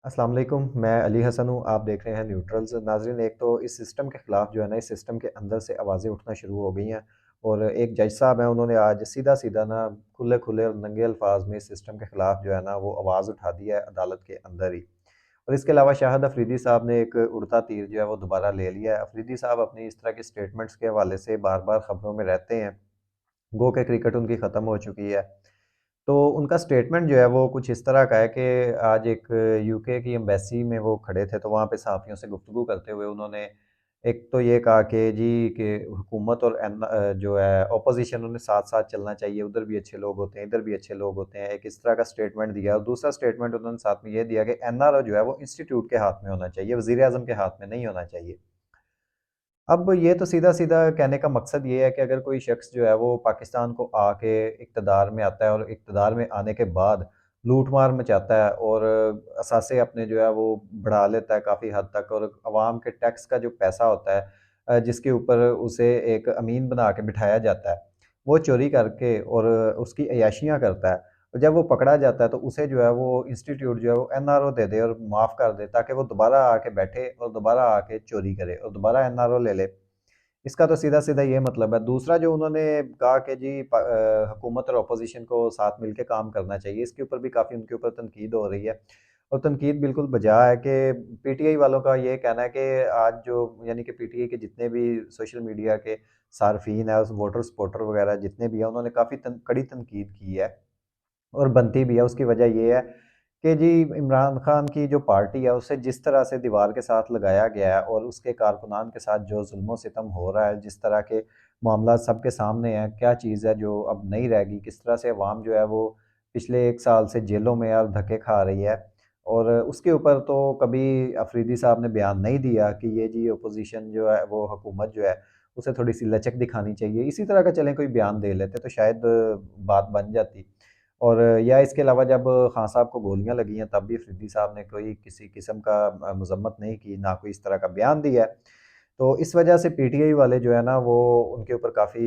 अस्सलाम वालेकुम, मैं अली हसन हूँ। आप देख रहे हैं न्यूट्रल्स। नाज़रीन, एक तो इस सिस्टम के ख़िलाफ़ जो है ना, इस सिस्टम के अंदर से आवाज़ें उठना शुरू हो गई हैं और एक जज साहब हैं, उन्होंने आज सीधा-सीधा ना खुले-खुले और नंगे अल्फ़ाज़ में इस सिस्टम के ख़िलाफ़ जो है ना, वो आवाज़ उठा दी है अदालत के अंदर ही। और इसके अलावा शाहिद अफ़रीदी साहब ने एक उड़ता तीर जो है वो दोबारा ले लिया है। अफ़रीदी साहब अपनी इस तरह के स्टेटमेंट्स के हवाले से बार-बार ख़बरों में रहते हैं। गो के क्रिकेट उनकी ख़त्म हो चुकी है। तो उनका स्टेटमेंट जो है वो कुछ इस तरह का है कि आज एक यूके की एम्बेसी में वो खड़े थे, तो वहाँ पे सहाफ़ियों से गुफ्तगू करते हुए उन्होंने एक तो ये कहा कि जी कि हुकूमत और जो है अपोज़िशन उन्हें साथ-साथ चलना चाहिए, उधर भी अच्छे लोग होते हैं, इधर भी अच्छे लोग होते हैं। एक इस तरह का स्टेटमेंट दिया और दूसरा स्टेटमेंट उन्होंने साथ में ये दिया कि एनआरओ जो है वो इंस्टीट्यूट के हाथ में होना चाहिए, वज़ीर-ए-आज़म के हाथ में नहीं होना चाहिए। अब ये तो सीधा-सीधा कहने का मकसद ये है कि अगर कोई शख़्स जो है वो पाकिस्तान को आके इक़्तिदार में आता है और इक़्तिदार में आने के बाद लूट-मार मचाता है और असासे अपने जो है वो बढ़ा लेता है काफ़ी हद तक और अवाम के टैक्स का जो पैसा होता है जिसके ऊपर उसे एक अमीन बना के बिठाया जाता है, वो चोरी करके और उसकी अय्याशियाँ करता है। और जब वो पकड़ा जाता है तो उसे जो है वो इंस्टीट्यूट जो है वो एनआरओ दे दे और माफ़ कर दे ताकि वो दोबारा आके बैठे और दोबारा आके चोरी करे और दोबारा एनआरओ ले ले। इसका तो सीधा-सीधा ये मतलब है। दूसरा जो उन्होंने कहा कि जी हुकूमत और अपोज़िशन को साथ मिल के काम करना चाहिए, इसके ऊपर भी काफ़ी उनके ऊपर तनकीद हो रही है। और तनकीद बिल्कुल बजा है कि पीटीआई वालों का ये कहना है कि आज जो यानी कि पीटीआई के जितने भी सोशल मीडिया के सार्फ़ीन हैं, उस वोटर सपोर्टर वगैरह जितने भी हैं, उन्होंने काफ़ी कड़ी तनकीद की है। और बनती भी है। उसकी वजह ये है कि जी इमरान खान की जो पार्टी है उसे जिस तरह से दीवार के साथ लगाया गया है और उसके कारकुनान के साथ जो ज़ुल्म-ओ-सितम हो रहा है, जिस तरह के मामला सबके सामने हैं, क्या चीज़ है जो अब नहीं रहेगी, किस तरह से अवाम जो है वो पिछले 1 साल से जेलों में और धक्के खा रही है। और उसके ऊपर तो कभी अफरीदी साहब ने बयान नहीं दिया कि ये जी अपोज़िशन जो है वो हुकूमत जो है उसे थोड़ी-सी लचक दिखानी चाहिए। इसी तरह का चलें कोई बयान दे लेते तो शायद बात बन जाती। और या इसके अलावा जब खान साहब को गोलियाँ लगी हैं तब भी अफरीदी साहब ने कोई किसी किस्म का मज़म्मत नहीं की, ना कोई इस तरह का बयान दिया है। तो इस वजह से पीटीआई वाले जो है ना वो उनके ऊपर काफ़ी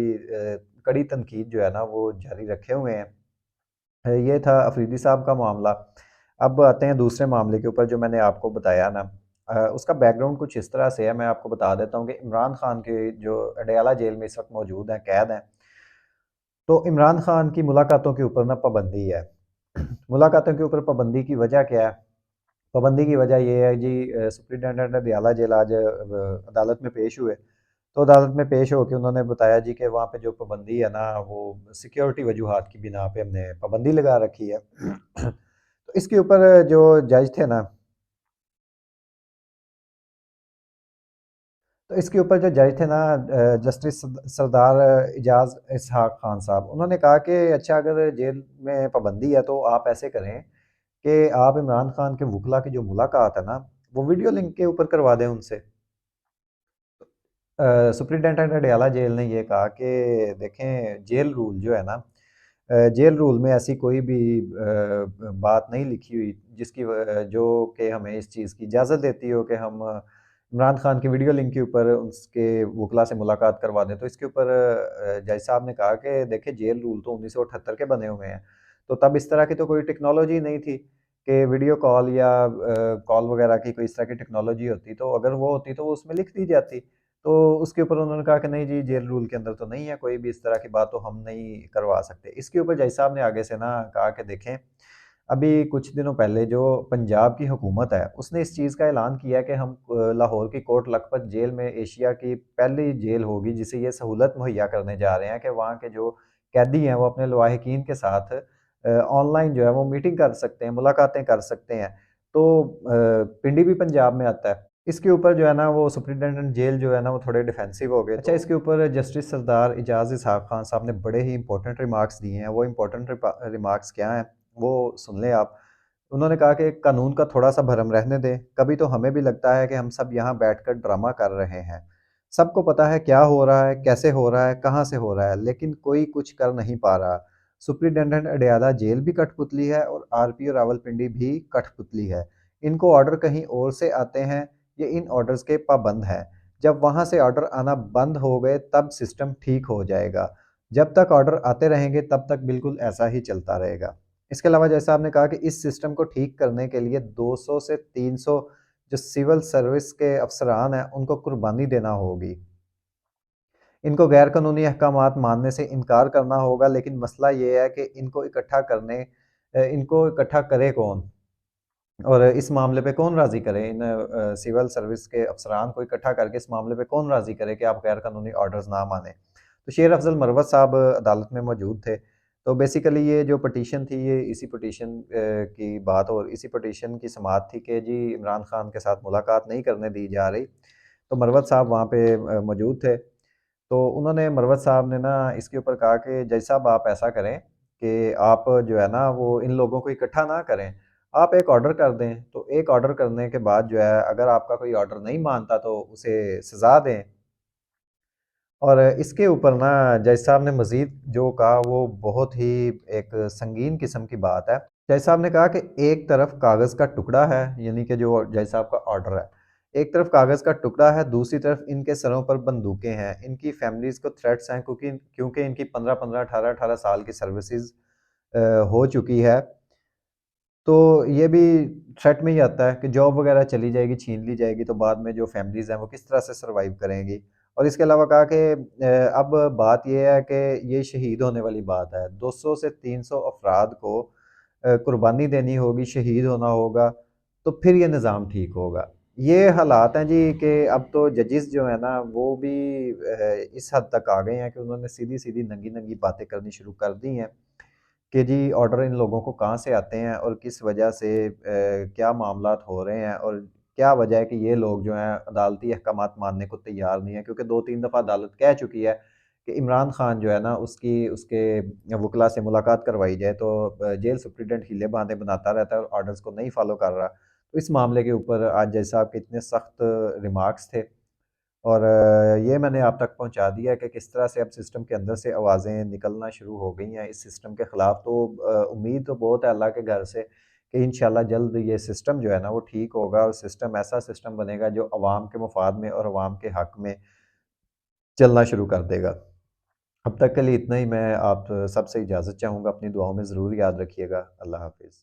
कड़ी तनकीद जो है ना वो जारी रखे हुए हैं। ये था अफरीदी साहब का मामला। अब आते हैं दूसरे मामले के ऊपर जो मैंने आपको बताया ना उसका बैकग्राउंड कुछ इस तरह से है, मैं आपको बता देता हूँ कि इमरान खान के जो अडयाला जेल में इस वक़्त मौजूद हैं, कैद हैं। तो इमरान खान की मुलाकातों के ऊपर ना पाबंदी है। मुलाकातों के ऊपर पाबंदी की वजह क्या है? पाबंदी की वजह ये है जी सुप्रिटेंडेंट अडयाला जेल आज अदालत में पेश हुए। तो अदालत में पेश होके उन्होंने बताया जी कि वहाँ पे जो पाबंदी है ना वो सिक्योरिटी वजूहात की बिना पे हमने पाबंदी लगा रखी है। तो इसके ऊपर जो जज थे ना तो इसके ऊपर जो जज थे ना जस्टिस सरदार इजाज़ इसहाक खान साहब, उन्होंने कहा कि अच्छा अगर जेल में पाबंदी है तो आप ऐसे करें कि आप इमरान खान के वुकला की जो मुलाकात है ना, वो वीडियो लिंक के ऊपर करवा दें उनसे। सुप्रिटेंडेंट अडयाला जेल ने ये कहा कि देखें जेल रूल जो है ना जेल रूल में ऐसी कोई भी बात नहीं लिखी हुई जिसकी जो कि हमें इस चीज़ की इजाज़त देती हो कि हम इमरान खान की वीडियो लिंक के ऊपर उसके वकला से मुलाकात करवा दें। तो इसके ऊपर जज साहब ने कहा कि देखिए जेल रूल तो 1978 के बने हुए हैं, तो तब इस तरह की तो कोई टेक्नोलॉजी नहीं थी कि वीडियो कॉल या कॉल वगैरह की कोई इस तरह की टेक्नोलॉजी होती, तो अगर वो होती तो वो उसमें लिख दी जाती। तो उसके ऊपर उन्होंने कहा कि नहीं जी जेल रूल के अंदर तो नहीं है कोई भी इस तरह की बात, तो हम नहीं करवा सकते। इसके ऊपर जज साहब ने आगे से ना कहा कि देखें अभी कुछ दिनों पहले जो पंजाब की हुकूमत है उसने इस चीज़ का ऐलान किया कि हम लाहौर की कोट लखपत जेल में एशिया की पहली जेल होगी जिसे ये सहूलत मुहैया करने जा रहे हैं कि वहाँ के जो कैदी हैं वो अपने लवाहिकीन के साथ ऑनलाइन जो है वो मीटिंग कर सकते हैं, मुलाकातें कर सकते हैं। तो पिंडी भी पंजाब में आता है। इसके ऊपर जो है ना वो सुप्रिटेंडेंट जेल जो है ना वो थोड़े डिफेंसिव हो गए। अच्छा, इसके ऊपर जस्टिस सरदार इजाज़ इसहाक़ खान साहब ने बड़े ही इंपॉर्टेंट रिमार्क्स दिए हैं। वो इंपॉर्टेंट रिमार्क्स क्या हैं वो सुन लें आप। उन्होंने कहा कि कानून का थोड़ा-सा भरम रहने दें, कभी तो हमें भी लगता है कि हम सब यहाँ बैठकर ड्रामा कर रहे हैं। सबको पता है क्या हो रहा है, कैसे हो रहा है, कहाँ से हो रहा है, लेकिन कोई कुछ कर नहीं पा रहा। सुप्रिटेंडेंट अडयाला जेल भी कठपुतली है और आरपीओ रावलपिंडी भी कठपुतली है। इनको ऑर्डर कहीं और से आते हैं, ये इन ऑर्डर्स के पाबंद हैं। जब वहाँ से ऑर्डर आना बंद हो गए तब सिस्टम ठीक हो जाएगा। जब तक ऑर्डर आते रहेंगे तब तक बिल्कुल ऐसा ही चलता रहेगा। इसके अलावा जैसा आपने कहा कि इस सिस्टम को ठीक करने के लिए 200 से 300 जो सिविल सर्विस के अफ़सरान हैं, उनको कुर्बानी देना होगी। इनको गैर कानूनी अहकामात मानने से इनकार करना होगा, लेकिन मसला ये है कि इनको इकट्ठा करे कौन? और इस मामले पे कौन राज़ी करे? इन सिविल सर्विस के अफ़सरान को इकट्ठा करके इस मामले पे कौन राज़ी करे कि आप गैर कानूनी ऑर्डर्स ना मानें? तो शेर अफ़ज़ल मरवत साहब अदालत में मौजूद थे। तो बेसिकली ये जो पिटीशन थी, ये इसी पिटीशन की बात और इसी पिटीशन की समाअत थी कि जी इमरान खान के साथ मुलाकात नहीं करने दी जा रही। तो मरवत साहब वहाँ पे मौजूद थे। तो उन्होंने मरवत साहब ने ना इसके ऊपर कहा कि जज साहब आप ऐसा करें कि आप जो है ना वो इन लोगों को इकट्ठा ना करें। आप एक ऑर्डर कर दें, तो एक ऑर्डर करने के बाद जो है अगर आपका कोई ऑर्डर नहीं मानता तो उसे सज़ा दें। और इसके ऊपर ना जज साहब ने मज़ीद जो कहा वो बहुत ही एक संगीन किस्म की बात है। जज साहब ने कहा कि एक तरफ कागज़ का टुकड़ा है, यानी कि जो जज साहब का ऑर्डर है। एक तरफ कागज़ का टुकड़ा है, दूसरी तरफ इनके सरों पर बंदूकें हैं। इनकी फैमिलीज़ को थ्रेट्स हैं क्योंकि इनकी 15-15, 18-18 साल की सर्विसेज़ हो चुकी है। तो ये भी थ्रेट में ही आता है कि जॉब वगैरह चली जाएगी, छीन ली जाएगी, तो बाद में जो फैमिलीज़ हैं वो किस तरह से सर्वाइव करेंगी। और इसके अलावा कहा कि अब बात ये है कि ये शहीद होने वाली बात है। 200 से 300 अफराद को कुर्बानी देनी होगी, शहीद होना होगा, तो फिर ये निज़ाम ठीक होगा। ये हालात हैं जी कि अब तो जजेस जो हैं ना वो भी इस हद तक आ गए हैं कि उन्होंने सीधी-सीधी, नंगी-नंगी बातें करनी शुरू कर दी हैं। कि जी ऑर्डर इन लोगों को कहाँ से आते हैं और किस वजह से क्या मामलात हो रहे हैं और क्या वजह है कि ये लोग जो हैं अदालती अहकामात मानने को तैयार नहीं है, क्योंकि 2-3 दफ़ा अदालत कह चुकी है कि इमरान खान जो है ना उसकी उसके वकला से मुलाकात करवाई जाए, तो जेल सुप्रीडेंट हीले बहाने बनाता रहता है और ऑर्डर्स को नहीं फॉलो कर रहा। तो इस मामले के ऊपर आज जज साहब के इतने सख्त रिमार्क्स थे और ये मैंने आप तक पहुँचा दिया कि किस तरह से अब सिस्टम के अंदर से आवाज़ें निकलना शुरू हो गई हैं इस सिस्टम के ख़िलाफ़। तो उम्मीद तो बहुत है अल्लाह के घर से कि इंशाल्लाह जल्द ये सिस्टम जो है ना वो ठीक होगा और सिस्टम ऐसा सिस्टम बनेगा जो अवाम के मफ़ाद में और अवाम के हक़ में चलना शुरू कर देगा। अब तक के लिए इतना ही। मैं आप सबसे इजाज़त चाहूँगा, अपनी दुआओं में ज़रूर याद रखिएगा। अल्लाह हाफ़िज़।